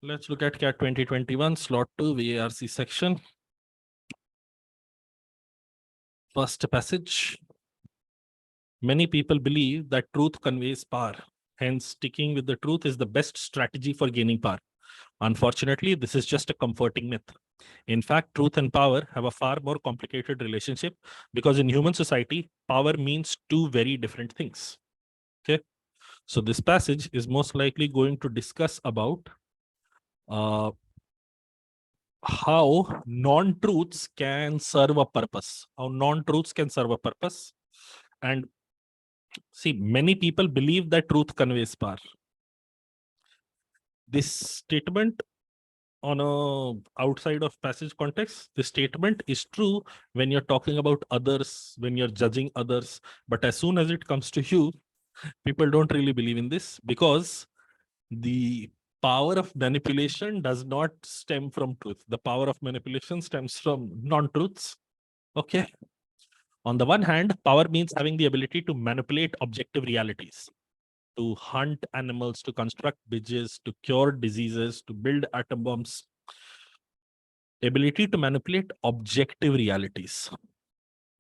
Let's look at CAT 2021, slot 2, VARC section. First passage. Many people believe that truth conveys power. Hence, sticking with the truth is the best strategy for gaining power. Unfortunately, this is just a comforting myth. In fact, truth and power have a far more complicated relationship because in human society, power means two very different things. Okay. So this passage is most likely going to discuss about how non-truths can serve a purpose. How non-truths can serve a purpose. And see, many people believe that truth conveys power. This statement on a outside of passage context, this statement is true when you're talking about others, when you're judging others. But as soon as it comes to you, people don't really believe in this because the power of manipulation does not stem from truth. The power of manipulation stems from non-truths. Okay. On the one hand, power means having the ability to manipulate objective realities, to hunt animals, to construct bridges, to cure diseases, to build atom bombs. Ability to manipulate objective realities,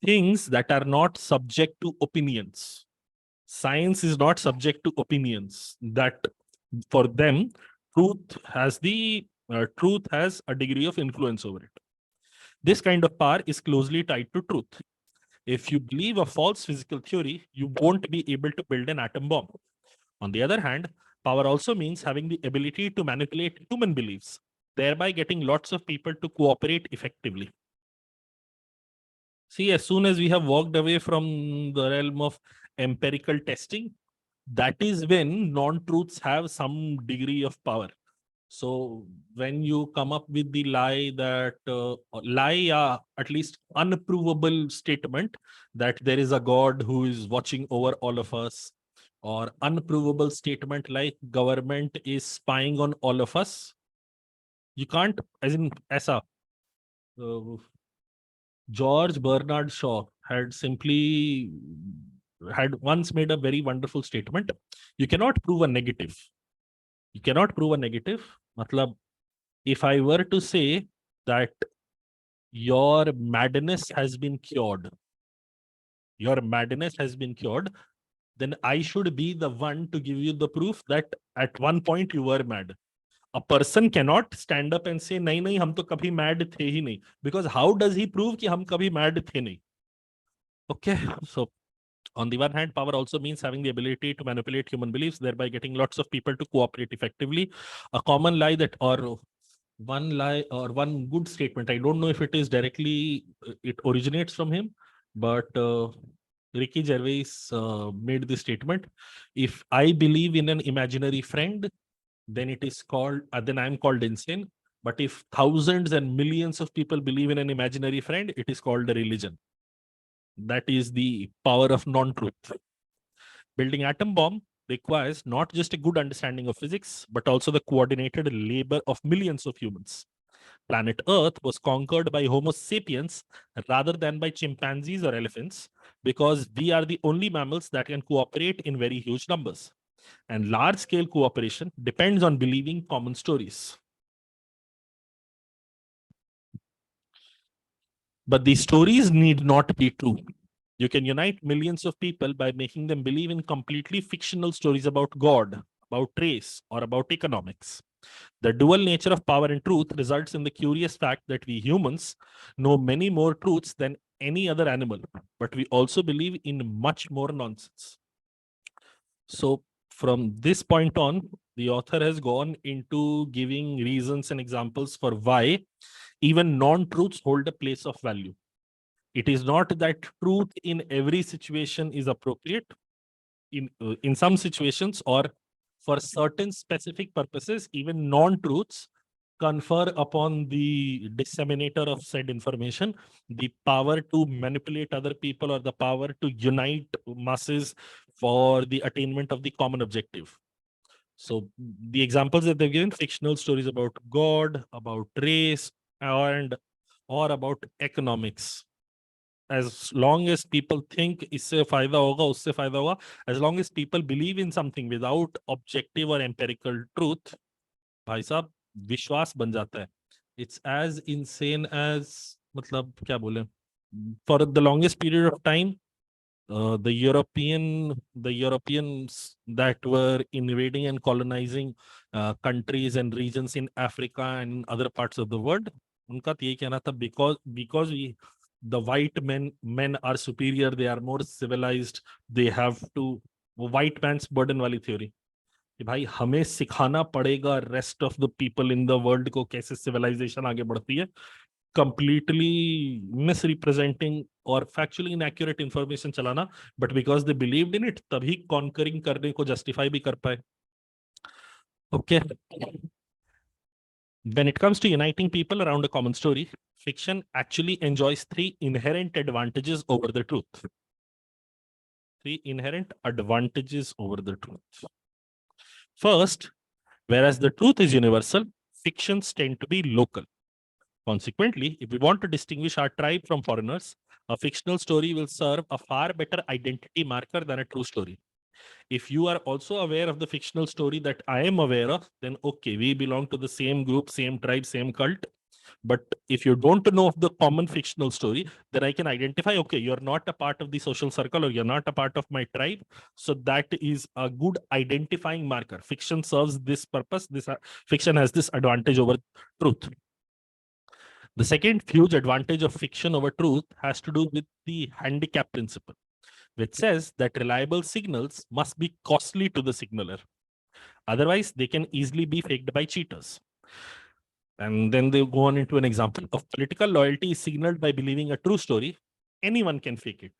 things that are not subject to opinions. Science is not subject to opinions. That for them, truth has a degree of influence over it. This kind of power is closely tied to truth. If you believe a false physical theory, you won't be able to build an atom bomb. On the other hand, power also means having the ability to manipulate human beliefs, thereby getting lots of people to cooperate effectively. See, as soon as we have walked away from the realm of empirical testing, that is when non-truths have some degree of power. So when you come up with the at least unprovable statement that there is a God who is watching over all of us, or unprovable statement like government is spying on all of us, you can't, as in ऐसा, George Bernard Shaw had once made a very wonderful statement. You cannot prove a negative. You cannot prove a negative. Matlab, if I were to say that your madness has been cured, then I should be the one to give you the proof that at one point you were mad. A person cannot stand up and say, nahi, nahi, hum to kabhi mad the hi nahi. Because how does he prove ki hum kabhi mad the nahi? Okay, so on the one hand, power also means having the ability to manipulate human beliefs, thereby getting lots of people to cooperate effectively. A common lie that, or one lie or one good statement, I don't know if it is directly, it originates from him, but Ricky Gervais made this statement. If I believe in an imaginary friend, then it is called, then I'm called insane. But if thousands and millions of people believe in an imaginary friend, it is called a religion. That is the power of non-truth. Building atom bomb requires not just a good understanding of physics, but also the coordinated labor of millions of humans. Planet Earth was conquered by Homo sapiens rather than by chimpanzees or elephants, because we are the only mammals that can cooperate in very huge numbers. And large-scale cooperation depends on believing common stories. But these stories need not be true. You can unite millions of people by making them believe in completely fictional stories about God, about race, or about economics. The dual nature of power and truth results in the curious fact that we humans know many more truths than any other animal, but we also believe in much more nonsense. So from this point on, the author has gone into giving reasons and examples for why even non-truths hold a place of value. It is not that truth in every situation is appropriate. In some situations, or for certain specific purposes, even non-truths confer upon the disseminator of said information the power to manipulate other people or the power to unite masses for the attainment of the common objective. So the examples that they've given, fictional stories about God, about race, and or about economics. As long as people think isse fayda hoga, usse fayda hoga, as long as people believe in something without objective or empirical truth, bhai sahab, विश्वास बन जाता है. It's as insane as, मतलब क्या बोले, for the longest period of time, the Europeans that were invading and colonizing countries and regions in Africa and other parts of the world, उनका तो यही कहना था, because we, the white men are superior, they are more civilized, they have to, white man's burden वाली theory, कि भाई हमें सिखाना पड़ेगा rest of the people in the world को कैसे सिविलाइजेशन आगे बढ़ती है. कंप्लीटली मिसरिप्रेजेंटिंग और फैक्चुअली इनएक्यूरेट इंफॉर्मेशन चलाना, but because they believed in it तभी कॉन्करिंग करने को जस्टिफाई भी कर पाए. Okay. When it comes to uniting people around a common story, fiction actually enjoys three inherent advantages over the truth. Three inherent advantages over the truth. First, whereas the truth is universal, fictions tend to be local. Consequently, if we want to distinguish our tribe from foreigners, a fictional story will serve a far better identity marker than a true story. If you are also aware of the fictional story that I am aware of, then okay, we belong to the same group, same tribe, same cult. But if you don't know of the common fictional story, then I can identify, okay, you're not a part of the social circle or you're not a part of my tribe. So that is a good identifying marker. Fiction serves this purpose. Fiction has this advantage over truth. The second huge advantage of fiction over truth has to do with the handicap principle, which says that reliable signals must be costly to the signaler. Otherwise, they can easily be faked by cheaters. And then they go on into an example of political loyalty is signaled by believing a true story. Anyone can fake it.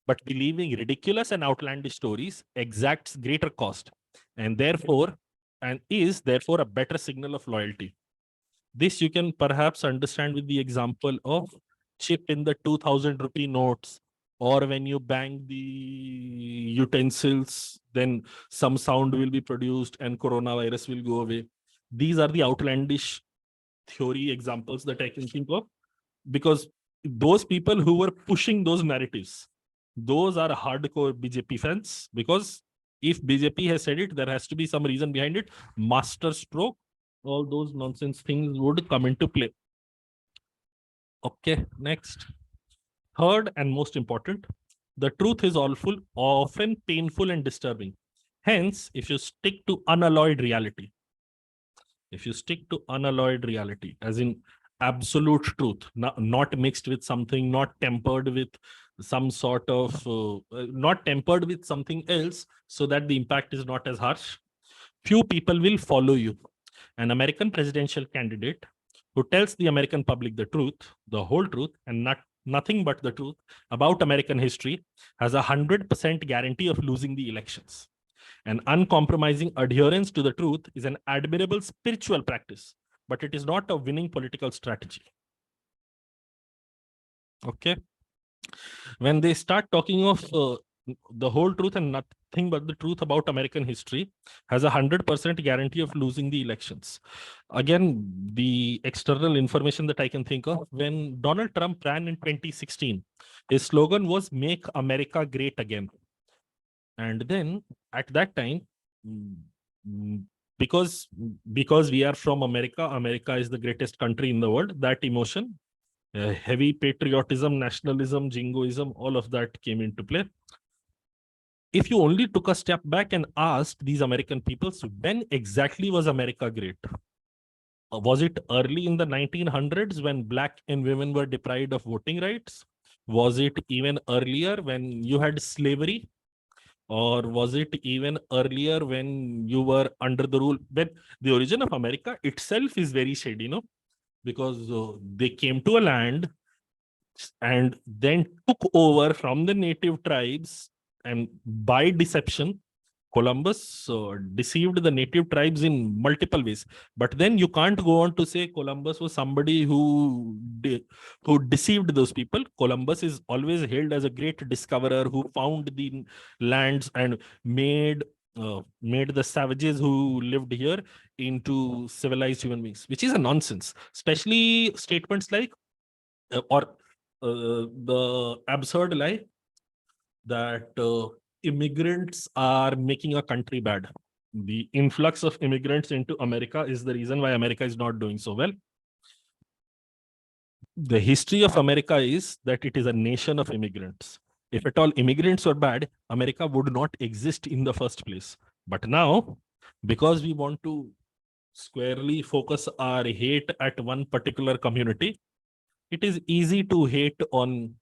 But believing ridiculous and outlandish stories exacts greater cost and is therefore a better signal of loyalty. This you can perhaps understand with the example of chip in the 2000 rupee notes, or when you bang the utensils, then some sound will be produced and coronavirus will go away. These are the outlandish theory examples that I can think of, because those people who were pushing those narratives, those are hardcore BJP fans, because if BJP has said it, there has to be some reason behind it. Master stroke, all those nonsense things would come into play. Okay, next. Third and most important, the truth is often painful and disturbing. Hence, if you stick to unalloyed reality, as in absolute truth, not mixed with something, not tempered with some sort of, not tempered with something else, so that the impact is not as harsh, few people will follow you. An American presidential candidate who tells the American public the truth, the whole truth, and nothing but the truth about American history has 100% guarantee of losing the elections. An uncompromising adherence to the truth is an admirable spiritual practice, but it is not a winning political strategy. Okay. When they start talking of the whole truth and nothing but the truth about American history has 100% guarantee of losing the elections. Again, the external information that I can think of, when Donald Trump ran in 2016, his slogan was "Make America Great Again." And then at that time, because we are from America, America is the greatest country in the world, that emotion, heavy patriotism, nationalism, jingoism, all of that came into play. If you only took a step back and asked these American peoples, when exactly was America great? Was it early in the 1900s when black and women were deprived of voting rights? Was it even earlier when you had slavery? Or was it even earlier when you were under the rule? When the origin of America itself is very shady, because they came to a land and then took over from the native tribes, and by deception, Columbus deceived the native tribes in multiple ways. But then you can't go on to say Columbus was somebody who deceived those people. Columbus is always hailed as a great discoverer who found the lands and made the savages who lived here into civilized human beings, which is a nonsense. Especially statements like or the absurd lie that immigrants are making a country bad. The influx of immigrants into America is the reason why America is not doing so well. The history of America is that it is a nation of immigrants. If at all immigrants were bad, America would not exist in the first place. But now, because we want to squarely focus our hate at one particular community, it is easy to hate on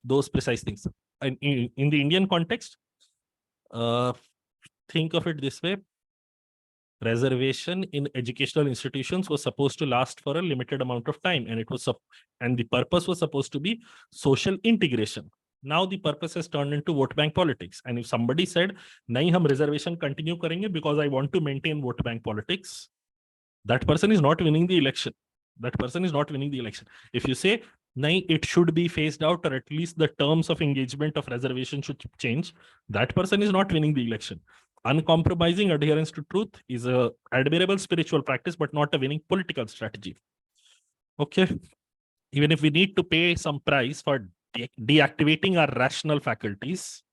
those precise things. And in the Indian context, think of it this way: reservation in educational institutions was supposed to last for a limited amount of time, and the purpose was supposed to be social integration. Now the purpose has turned into vote bank politics. And if somebody said, "Nahi, hum reservation continue karenge because I want to maintain vote bank politics," that person is not winning the election. That person is not winning the election. If you say, "Nahi, it should be phased out, or at least the terms of engagement of reservation should change," that person is not winning the election. Uncompromising adherence to truth is a admirable spiritual practice, but not a winning political strategy. Okay. Even if we need to pay some price for deactivating our rational faculties,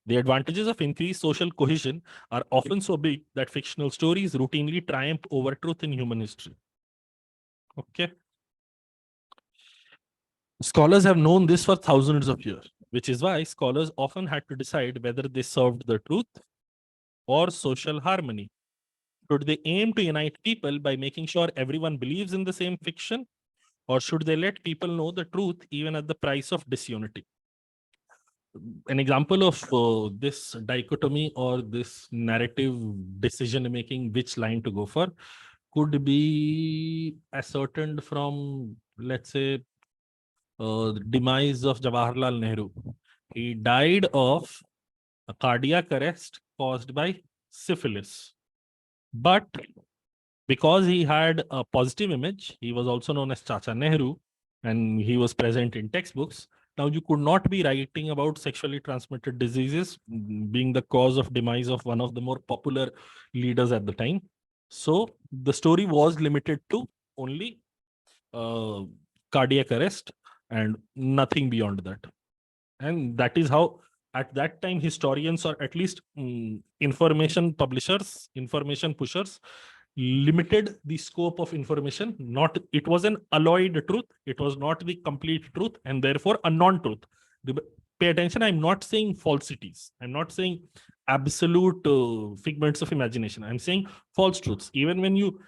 the advantages of increased social cohesion are often so big that fictional stories routinely triumph over truth in human history. Okay. Scholars have known this for thousands of years, which is why scholars often had to decide whether they served the truth or social harmony. Should they aim to unite people by making sure everyone believes in the same fiction, or should they let people know the truth even at the price of disunity? An example of this dichotomy or this narrative decision making, which line to go for, could be ascertained from, let's say, the demise of Jawaharlal Nehru. He died of a cardiac arrest caused by syphilis. But because he had a positive image, he was also known as Chacha Nehru, and he was present in textbooks. Now, you could not be writing about sexually transmitted diseases being the cause of demise of one of the more popular leaders at the time. So the story was limited to only cardiac arrest and nothing beyond that. And that is how, at that time, historians, or at least information publishers, information pushers, limited the scope of information. Not, it was an alloyed truth, it was not the complete truth, and therefore a non-truth. Pay attention, I'm not saying falsities, I'm not saying absolute figments of imagination, I'm saying false truths. Even when you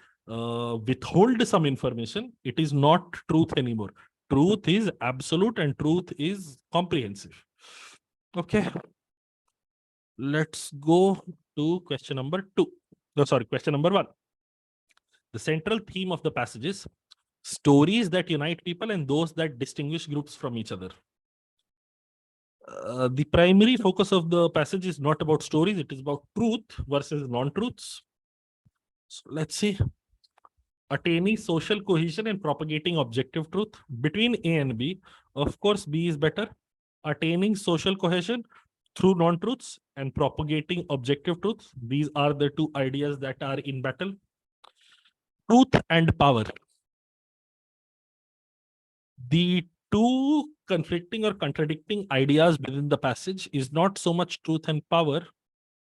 withhold some information, it is not truth anymore. Truth is absolute and truth is comprehensive. Okay, let's go to question number 2. No, sorry, question number 1. The central theme of the passage is stories that unite people and those that distinguish groups from each other. The primary focus of the passage is not about stories, it is about truth versus non-truths. So let's see. Attaining social cohesion and propagating objective truth. Between A and B, of course, B is better. Attaining social cohesion through non-truths and propagating objective truths. These are the two ideas that are in battle. Truth and power. The two conflicting or contradicting ideas within the passage is not so much truth and power,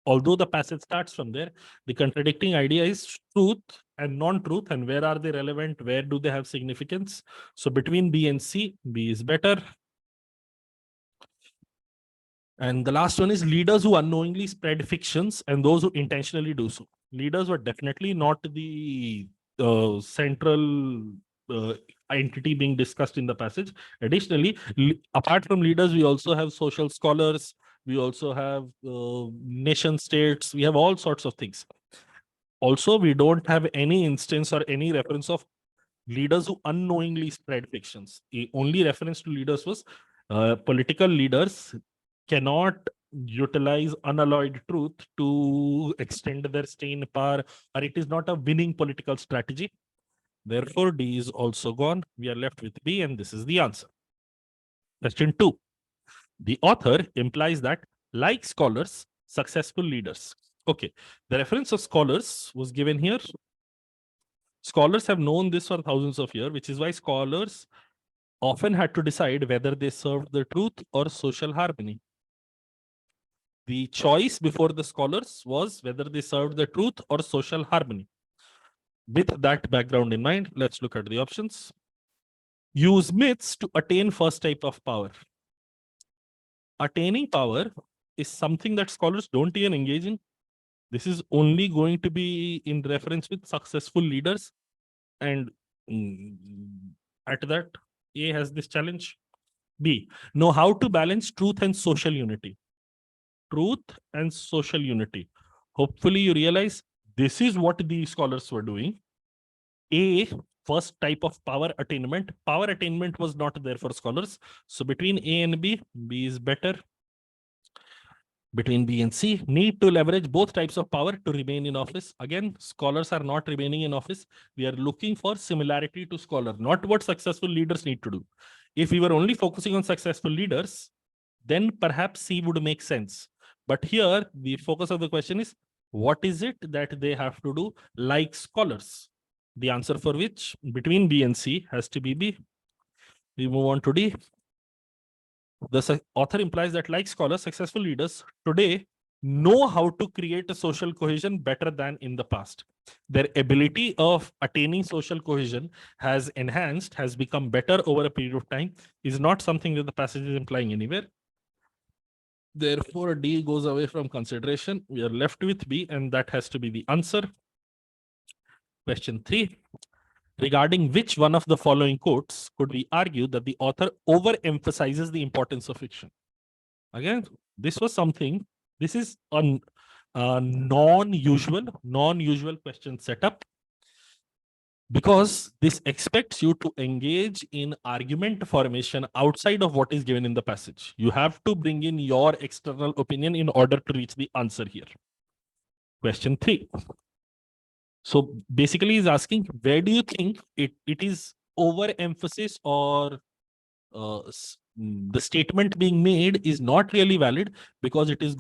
although the passage starts from there. The contradicting idea is truth and non-truth, and where are they relevant, where do they have significance. So between B and C, B is better. And the last one is leaders who unknowingly spread fictions and those who intentionally do so. Leaders were definitely not the central entity being discussed in the passage. Additionally, apart from leaders, we also have social scholars, we also have nation states, we have all sorts of things. Also, we don't have any instance or any reference of leaders who unknowingly spread fictions. The only reference to leaders was political leaders cannot utilize unalloyed truth to extend their stay in power, or it is not a winning political strategy. Therefore, D is also gone. We are left with B, and this is the answer. Question 2. The author implies that, like scholars, successful leaders. Okay, the reference of scholars was given here. Scholars have known this for thousands of years, which is why scholars often had to decide whether they served the truth or social harmony. The choice before the scholars was whether they served the truth or social harmony. With that background in mind, let's look at the options. Use myths to attain first type of power. Attaining power is something that scholars don't even engage in. This is only going to be in reference with successful leaders. And at that, A has this challenge. B, know how to balance truth and social unity. Truth and social unity. Hopefully, you realize this is what the scholars were doing. A, first type of power attainment. Power attainment was not there for scholars. So between A and B, B is better. Between B and C, need to leverage both types of power to remain in office. Again, scholars are not remaining in office. We are looking for similarity to scholar, not what successful leaders need to do. If we were only focusing on successful leaders, then perhaps C would make sense. But here, the focus of the question is, what is it that they have to do like scholars? The answer for which between B and C has to be B. We move on to D. The author implies that like scholars, successful leaders today know how to create a social cohesion better than in the past. Their ability of attaining social cohesion has enhanced, has become better over a period of time, is not something that the passage is implying anywhere. Therefore, D goes away from consideration. We are left with B, and that has to be the answer. Question 3. Regarding which one of the following quotes could we argue that the author overemphasizes the importance of fiction? Again, this was something, this is a non-usual question setup, because this expects you to engage in argument formation outside of what is given in the passage. You have to bring in your external opinion in order to reach the answer here. Question 3. So basically he's asking, where do you think it is overemphasis, or the statement being made is not really valid because it is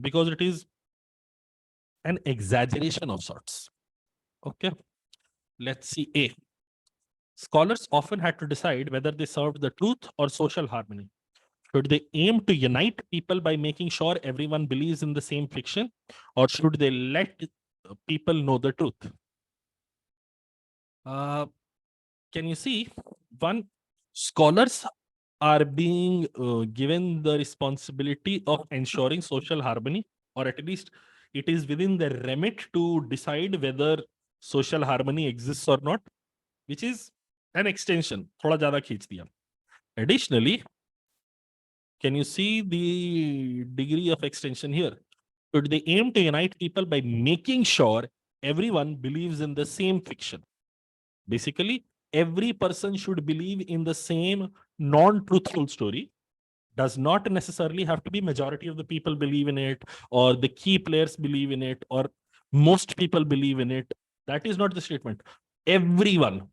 because it is an exaggeration of sorts. Okay, let's see A. Scholars often had to decide whether they served the truth or social harmony. Should they aim to unite people by making sure everyone believes in the same fiction, or should they let people know the truth? Can you see? One, scholars are being given the responsibility of ensuring social harmony, or at least it is within their remit to decide whether social harmony exists or not, which is an extension. थोड़ा ज़्यादा खींच दिया. Additionally, can you see the degree of extension here? Should they aim to unite people by making sure everyone believes in the same fiction? Basically, every person should believe in the same non-truthful story. Does not necessarily have to be majority of the people believe in it, or the key players believe in it, or most people believe in it. That is not the statement. Everyone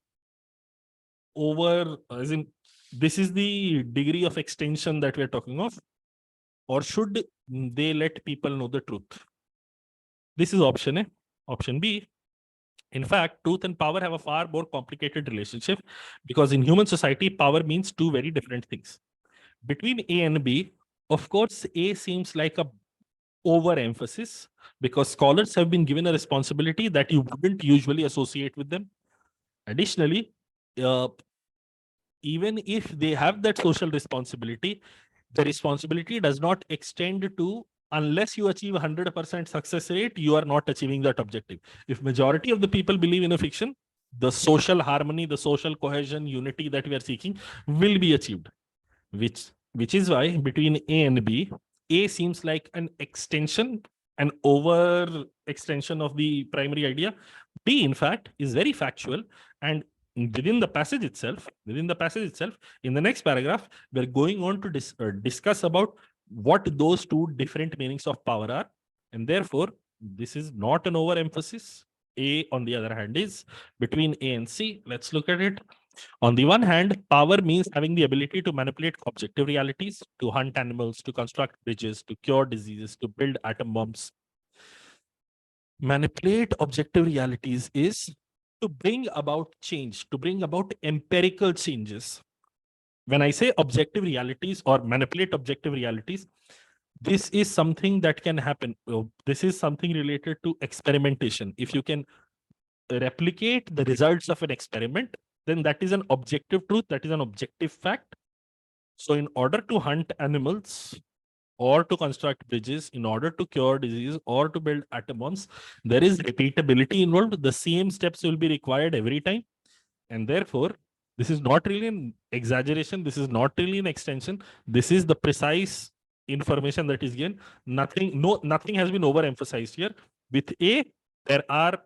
over, as in, this is the degree of extension that we're talking of. Or should they let people know the truth? This is option A. Option B. In fact, truth and power have a far more complicated relationship, because in human society, power means two very different things. Between A and B, of course, A seems like a overemphasis, because scholars have been given a responsibility that you wouldn't usually associate with them. Additionally, even if they have that social responsibility, the responsibility does not extend to, unless you achieve 100% success rate, you are not achieving that objective. If majority of the people believe in a fiction, the social harmony, the social cohesion, unity that we are seeking will be achieved. Which is why between A and B, A seems like an extension, an over extension of the primary idea. B, in fact, is very factual, and within the passage itself, in the next paragraph, we're going on to discuss about what those two different meanings of power are, and therefore this is not an overemphasis. A, on the other hand, is between A and C. Let's look at it. On the one hand, power means having the ability to manipulate objective realities, to hunt animals, to construct bridges, to cure diseases, to build atom bombs. Manipulate objective realities is to bring about change, to bring about empirical changes. When I say objective realities or manipulate objective realities, This is something that can happen. This is something related to experimentation. If you can replicate the results of an experiment, then that is an objective truth, that is an objective fact. So in order to hunt animals or to construct bridges, in order to cure disease or to build atom bombs, there is repeatability involved. The same steps will be required every time. And therefore, this is not really an exaggeration. This is not really an extension. This is the precise information that is given. Nothing has been overemphasized here. With A, there are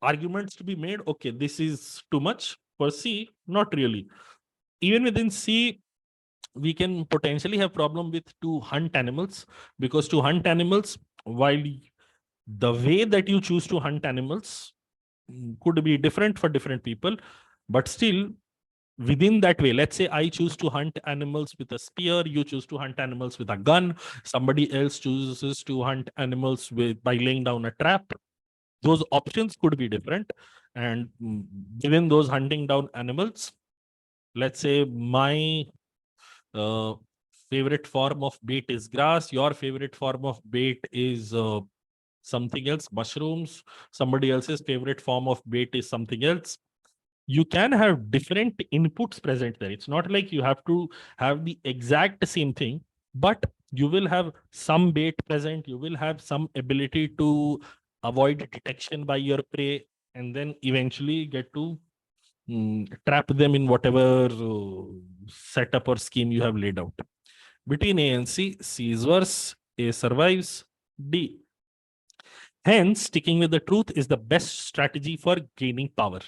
arguments to be made. Okay, this is too much. For C, not really. Even within C, we can potentially have problem with to hunt animals, because to hunt animals, while the way that you choose to hunt animals could be different for different people, but still within that way, let's say I choose to hunt animals with a spear, you choose to hunt animals with a gun, somebody else chooses to hunt animals with by laying down a trap. Those options could be different. And given those hunting down animals, let's say my uh, favorite form of bait is grass, your favorite form of bait is something else, mushrooms, somebody else's favorite form of bait is something else. You can have different inputs present there. It's not like you have to have the exact same thing, but you will have some bait present, you will have some ability to avoid detection by your prey, and then eventually get to trap them in whatever setup or scheme you have laid out. Between A and C, C is worse, A survives, D. Hence, sticking with the truth is the best strategy for gaining power.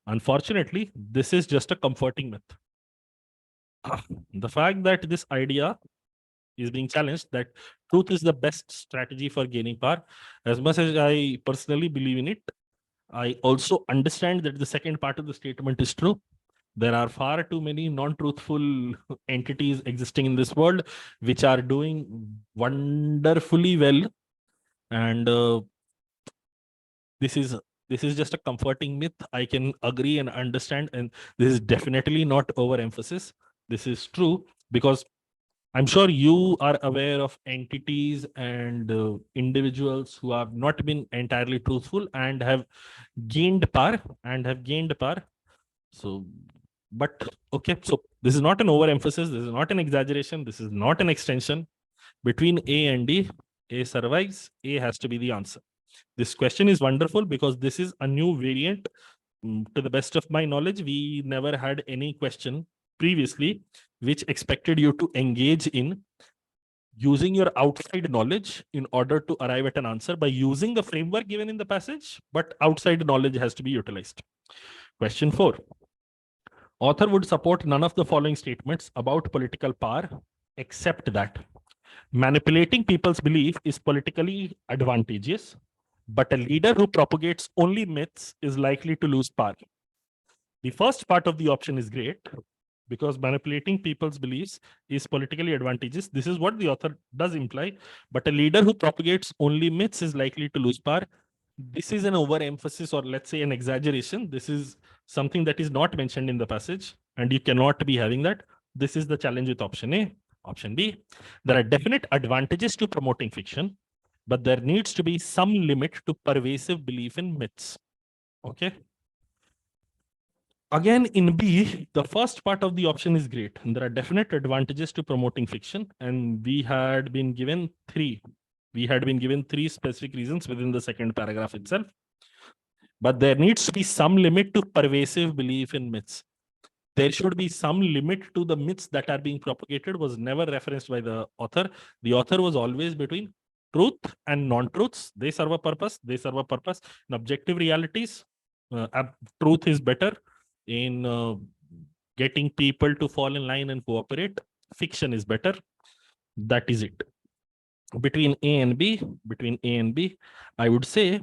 Unfortunately, this is just a comforting myth. The fact that this idea is being challenged, that truth is the best strategy for gaining power, as much as I personally believe in it, I also understand that the second part of the statement is true. There are far too many non-truthful entities existing in this world which are doing wonderfully well, and this is this is just a comforting myth. I can agree and understand, and this is definitely not overemphasis. This is true because I'm sure you are aware of entities and individuals who have not been entirely truthful and have gained power So, but okay, so this is not an overemphasis. This is not an exaggeration. This is not an extension. Between A and D, A survives. A has to be the answer. This question is wonderful because this is a new variant. To the best of my knowledge, we never had any question previously which expected you to engage in using your outside knowledge in order to arrive at an answer by using the framework given in the passage, but outside knowledge has to be utilized. Question 4. Author would support none of the following statements about political power, except that manipulating people's belief is politically advantageous, but a leader who propagates only myths is likely to lose power. The first part of the option is great because manipulating people's beliefs is politically advantageous. This is what the author does imply, but a leader who propagates only myths is likely to lose power. This is an overemphasis, or let's say an exaggeration. This is something that is not mentioned in the passage, and you cannot be having that. This is the challenge with option A. Option B, there are definite advantages to promoting fiction, but there needs to be some limit to pervasive belief in myths. Okay. Again, in B, the first part of the option is great. And there are definite advantages to promoting fiction. And we had been given three. We had been given three specific reasons within the second paragraph itself. But there needs to be some limit to pervasive belief in myths. There should be some limit to the myths that are being propagated, was never referenced by the author. The author was always between truth and non-truths. They serve a purpose. They serve a purpose. In objective realities, truth is better in getting people to fall in line and cooperate. Fiction is better. That is it. Between A and B, I would say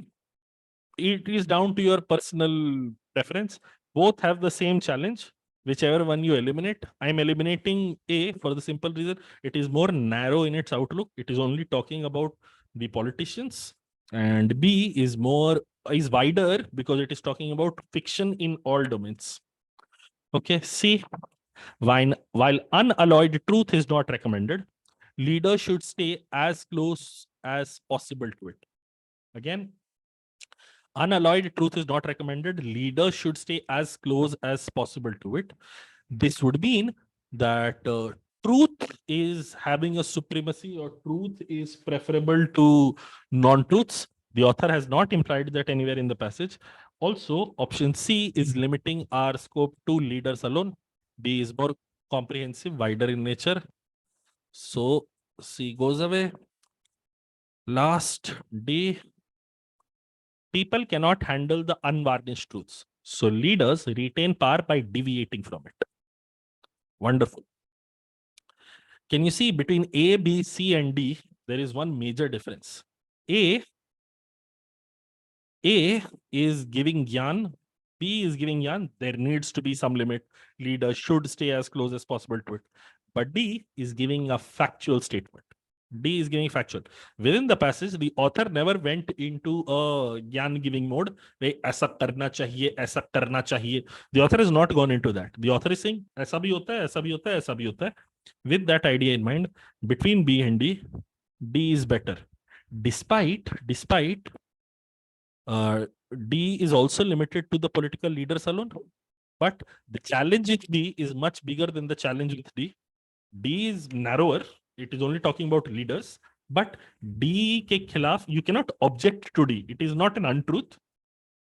it is down to your personal preference. Both have the same challenge. Whichever one you eliminate, I'm eliminating A for the simple reason it is more narrow in its outlook. It is only talking about the politicians, and B is wider because it is talking about fiction in all domains. Okay, C, while unalloyed truth is not recommended, Leader should stay as close as possible to it. Again, unalloyed truth is not recommended. Leader should stay as close as possible to it. This would mean that truth is having a supremacy, or truth is preferable to non-truths. The author has not implied that anywhere in the passage. Also, option C is limiting our scope to leaders alone. B is more comprehensive, wider in nature. So C goes away. Last D. People cannot handle the unvarnished truths. So leaders retain power by deviating from it. Wonderful. Can you see between A, B, C, and D, there is one major difference. A is giving Gyan, B is giving Gyan, there needs to be some limit. Leader should stay as close as possible to it. But D is giving a factual statement. D is giving factual. Within the passage, the author never went into a Gyan giving mode. ऐसा करना चाहिए, ऐसा करना चाहिए. The author has not gone into that. The author is saying, ऐसा भी होता है, ऐसा भी होता है, ऐसा भी होता है. With that idea in mind, between B and D, D is better. Despite D is also limited to the political leaders alone, but the challenge with D is much bigger than the challenge with D. D is narrower. It is only talking about leaders, but D ke khilaf, you cannot object to D. It is not an untruth.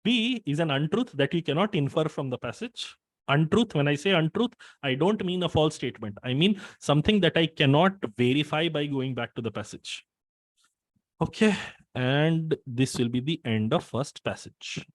B is an untruth that you cannot infer from the passage. Untruth, when I say untruth, I don't mean a false statement. I mean something that I cannot verify by going back to the passage. Okay, and this will be the end of first passage.